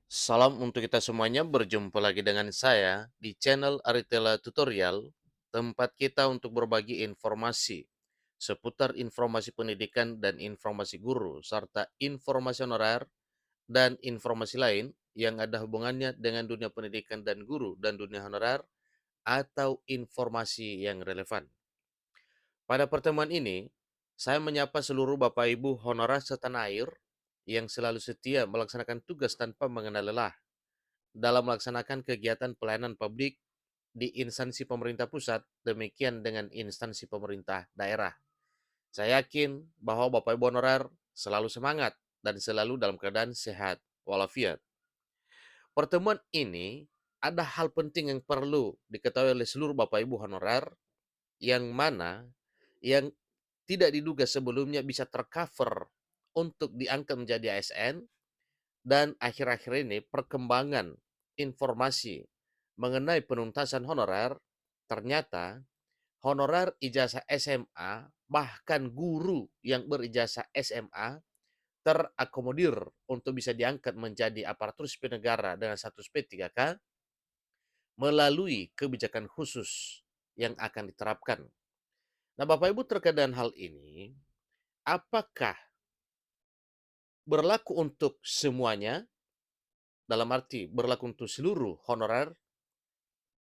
Salam untuk kita semuanya, berjumpa lagi dengan saya di channel Aritela Tutorial, tempat kita untuk berbagi informasi seputar informasi pendidikan dan informasi guru, serta informasi honorer dan informasi lain yang ada hubungannya dengan dunia pendidikan dan guru dan dunia honorer atau informasi yang relevan. Pada pertemuan ini, saya menyapa seluruh Bapak Ibu honorer setanah air yang selalu setia melaksanakan tugas tanpa mengenal lelah dalam melaksanakan kegiatan pelayanan publik di instansi pemerintah pusat, demikian dengan instansi pemerintah daerah. Saya yakin bahwa Bapak Ibu honorer selalu semangat dan selalu dalam keadaan sehat walafiat. Pertemuan ini ada hal penting yang perlu diketahui oleh seluruh Bapak Ibu honorer yang mana yang tidak diduga sebelumnya bisa tercover untuk diangkat menjadi ASN. Dan akhir-akhir ini perkembangan informasi mengenai penuntasan honorer, ternyata honorer ijazah SMA, bahkan guru yang berijazah SMA terakomodir untuk bisa diangkat menjadi aparatur sipil negara dengan status P3K melalui kebijakan khusus yang akan diterapkan. Nah, Bapak Ibu, terkait dengan hal ini, apakah berlaku untuk semuanya, dalam arti berlaku untuk seluruh honorer,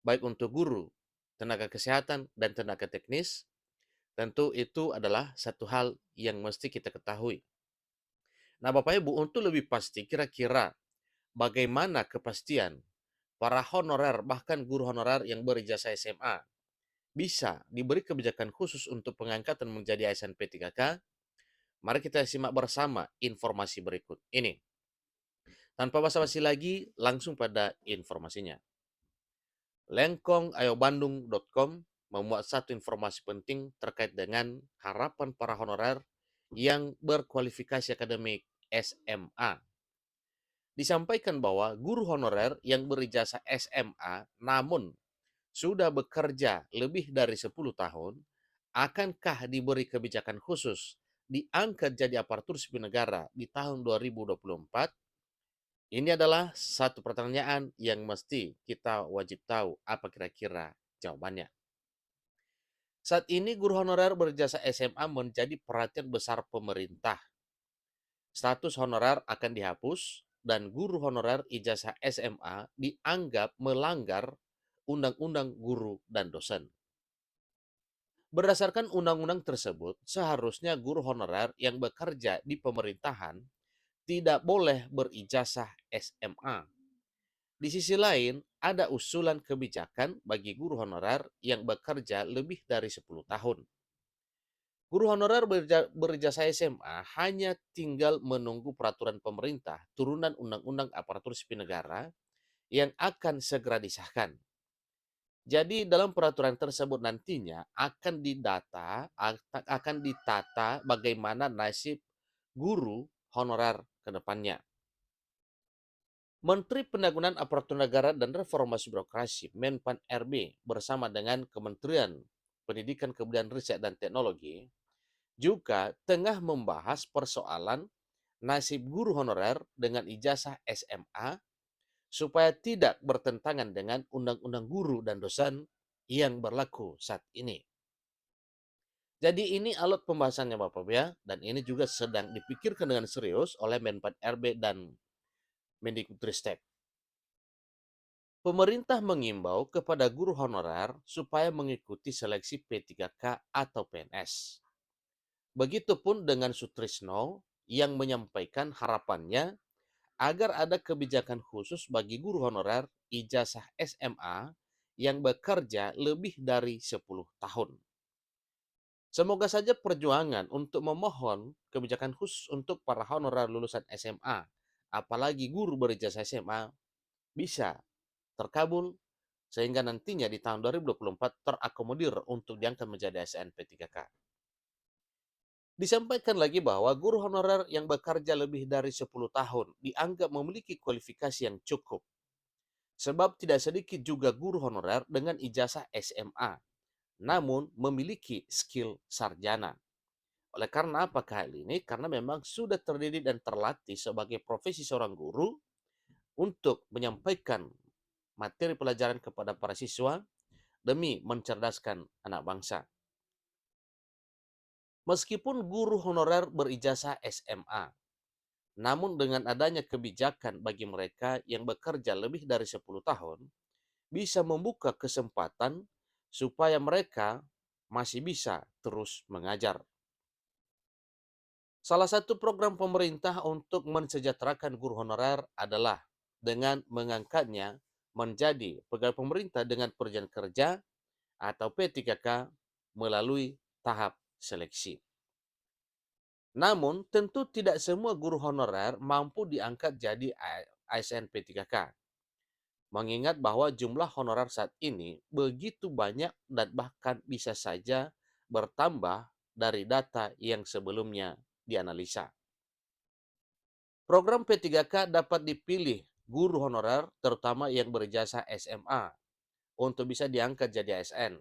baik untuk guru, tenaga kesehatan, dan tenaga teknis? Tentu itu adalah satu hal yang mesti kita ketahui. Nah, Bapak Ibu, untuk lebih pasti kira-kira bagaimana kepastian para honorer, bahkan guru honorer yang berijazah SMA, bisa diberi kebijakan khusus untuk pengangkatan menjadi ASN P3K? Mari kita simak bersama informasi berikut ini. Tanpa basa-basi lagi, langsung pada informasinya. Lengkongayobandung.com memuat satu informasi penting terkait dengan harapan para honorer yang berkualifikasi akademik SMA. Disampaikan bahwa guru honorer yang berijazah SMA namun sudah bekerja lebih dari 10 tahun, akankah diberi kebijakan khusus diangkat jadi aparatur sipil negara di tahun 2024? Ini adalah satu pertanyaan yang mesti kita wajib tahu apa kira-kira jawabannya. Saat ini guru honorer berjasa SMA menjadi perhatian besar pemerintah. Status honorer akan dihapus dan guru honorer ijazah SMA dianggap melanggar Undang-Undang Guru dan Dosen. Berdasarkan undang-undang tersebut, seharusnya guru honorer yang bekerja di pemerintahan tidak boleh berijazah SMA. Di sisi lain, ada usulan kebijakan bagi guru honorer yang bekerja lebih dari 10 tahun. Guru honorer berijazah SMA hanya tinggal menunggu peraturan pemerintah turunan Undang-Undang Aparatur Sipil Negara yang akan segera disahkan. Jadi dalam peraturan tersebut nantinya akan ditata bagaimana nasib guru honorer ke depannya. Menteri Pendagangan Aparatur Negara dan Reformasi Birokrasi Menpan RB bersama dengan Kementerian Pendidikan, Kebudayaan, Riset dan Teknologi juga tengah membahas persoalan nasib guru honorer dengan ijazah SMA supaya tidak bertentangan dengan Undang-Undang Guru dan Dosen yang berlaku saat ini. Jadi ini alot pembahasannya Bapak ya, dan ini juga sedang dipikirkan dengan serius oleh Menpan RB dan Mendikbudristek. Pemerintah mengimbau kepada guru honorer supaya mengikuti seleksi P3K atau PNS. Begitupun dengan Sutrisno yang menyampaikan harapannya agar ada kebijakan khusus bagi guru honorer ijazah SMA yang bekerja lebih dari 10 tahun. Semoga saja perjuangan untuk memohon kebijakan khusus untuk para honorer lulusan SMA, apalagi guru berijazah SMA, bisa terkabul sehingga nantinya di tahun 2024 terakomodir untuk diangkat menjadi ASN P3K. Disampaikan lagi bahwa guru honorer yang bekerja lebih dari 10 tahun dianggap memiliki kualifikasi yang cukup. Sebab tidak sedikit juga guru honorer dengan ijazah SMA, namun memiliki skill sarjana. Oleh karena apakah hal ini? Karena memang sudah terdidik dan terlatih sebagai profesi seorang guru untuk menyampaikan materi pelajaran kepada para siswa demi mencerdaskan anak bangsa. Meskipun guru honorer berijazah SMA, namun dengan adanya kebijakan bagi mereka yang bekerja lebih dari 10 tahun, bisa membuka kesempatan supaya mereka masih bisa terus mengajar. Salah satu program pemerintah untuk mensejahterakan guru honorer adalah dengan mengangkatnya menjadi pegawai pemerintah dengan perjanjian kerja atau P3K melalui tahap seleksi. Namun, tentu tidak semua guru honorer mampu diangkat jadi ASN P3K. Mengingat bahwa jumlah honorer saat ini begitu banyak dan bahkan bisa saja bertambah dari data yang sebelumnya dianalisa. Program P3K dapat dipilih guru honorer terutama yang berijazah SMA untuk bisa diangkat jadi ASN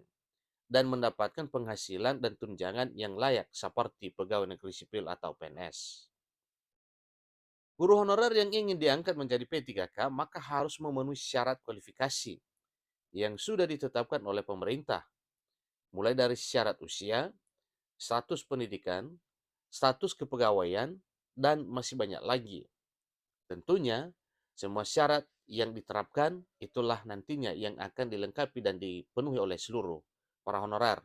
dan mendapatkan penghasilan dan tunjangan yang layak seperti pegawai negeri sipil atau PNS. Guru honorer yang ingin diangkat menjadi P3K maka harus memenuhi syarat kualifikasi yang sudah ditetapkan oleh pemerintah, mulai dari syarat usia, status pendidikan, status kepegawaian, dan masih banyak lagi. Tentunya, semua syarat yang diterapkan itulah nantinya yang akan dilengkapi dan dipenuhi oleh seluruh para honorer.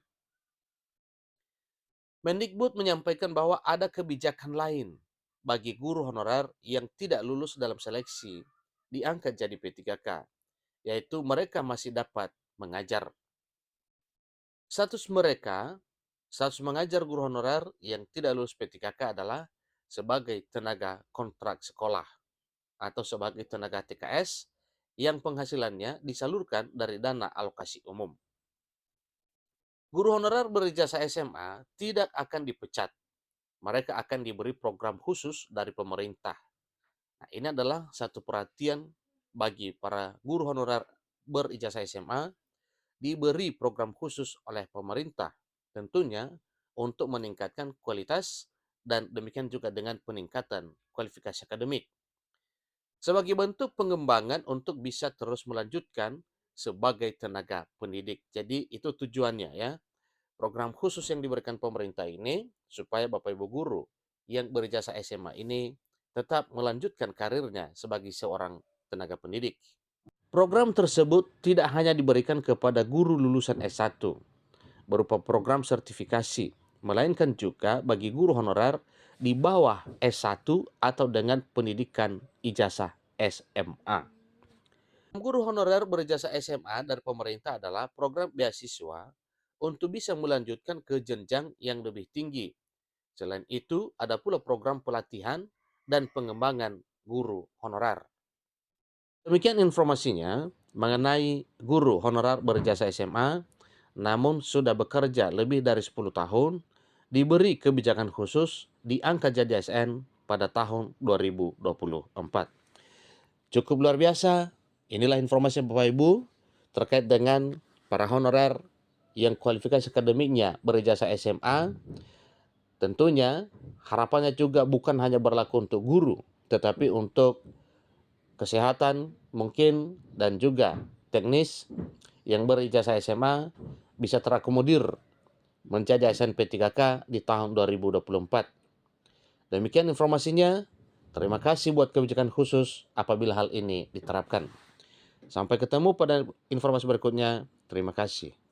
Mendikbud menyampaikan bahwa ada kebijakan lain bagi guru honorer yang tidak lulus dalam seleksi diangkat jadi P3K, yaitu mereka masih dapat mengajar. Status mengajar guru honorer yang tidak lulus P3K adalah sebagai tenaga kontrak sekolah atau sebagai tenaga TKS yang penghasilannya disalurkan dari dana alokasi umum. Guru honorer berijazah SMA tidak akan dipecat. Mereka akan diberi program khusus dari pemerintah. Nah, ini adalah satu perhatian bagi para guru honorer berijazah SMA diberi program khusus oleh pemerintah, tentunya untuk meningkatkan kualitas dan demikian juga dengan peningkatan kualifikasi akademik. Sebagai bentuk pengembangan untuk bisa terus melanjutkan sebagai tenaga pendidik. Jadi itu tujuannya ya. Program khusus yang diberikan pemerintah ini supaya Bapak Ibu guru yang berijazah SMA ini tetap melanjutkan karirnya sebagai seorang tenaga pendidik. Program tersebut tidak hanya diberikan kepada guru lulusan S1 berupa program sertifikasi, melainkan juga bagi guru honorer di bawah S1 atau dengan pendidikan ijazah SMA. Guru honorer berijazah SMA dari pemerintah adalah program beasiswa untuk bisa melanjutkan ke jenjang yang lebih tinggi. Selain itu, ada pula program pelatihan dan pengembangan guru honorer. Demikian informasinya mengenai guru honorer berijazah SMA, namun sudah bekerja lebih dari 10 tahun, diberi kebijakan khusus, diangkat jadi ASN pada tahun 2024. Cukup luar biasa, inilah informasi Bapak Ibu terkait dengan para honorer yang kualifikasi akademiknya berijazah SMA. Tentunya harapannya juga bukan hanya berlaku untuk guru, tetapi untuk kesehatan mungkin dan juga teknis yang berijazah SMA bisa terakomodir menjadi ASN P3K di tahun 2024. Demikian informasinya. Terima kasih buat kebijakan khusus apabila hal ini diterapkan. Sampai ketemu pada informasi berikutnya. Terima kasih.